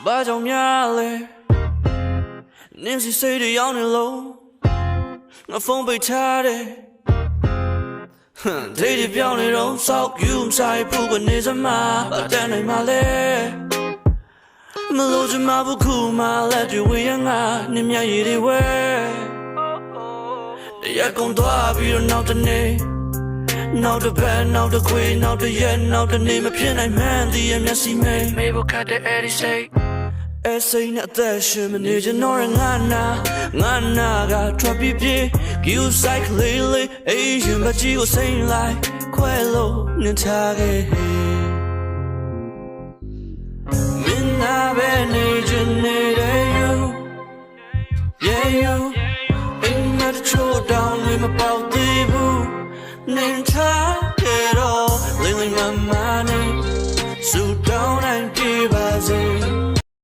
ဘာကြောင့်များလဲနင်းစီစိတ်တွေရောက်နေလို့ငါဖုန်းပိတ်ထားတယ်ဒိတ်တွေပြောင်းနေတော့စောက်ယူမဆိုင်ဘူးကနေစမှာအတန်းနိုင်မှလဲမလို့ချင်မှဘူးခုမှလက်တွေဝေးရငါနင်းမြရည်တွေဝဲတရားကုန်သွားပြီးတော့နောက်တနေ့နောက်တစ်ပတ်နောက်တစ်ခွေနောက်တစ်ရက်နောက်တစ်နေ့မဖြစ်နိုင်မှန်းသိရမျက်စိမိတ်မေဖို့ခတ်တဲ့အဲ့ဒီစိတ်အစိမ်းနဲ့အသက်ရှင်မနေချင်တော့ငါနာကထွက်ပြေးပြေး you cycle လေးအေးရင်မကြည့်ကိုစိမ့်လိုက်ခွဲလို့နေထားခဲ့မင်းနာပဲနေချင်နေတဲ့ you yeah you ain't not a true down with my body boo နေထား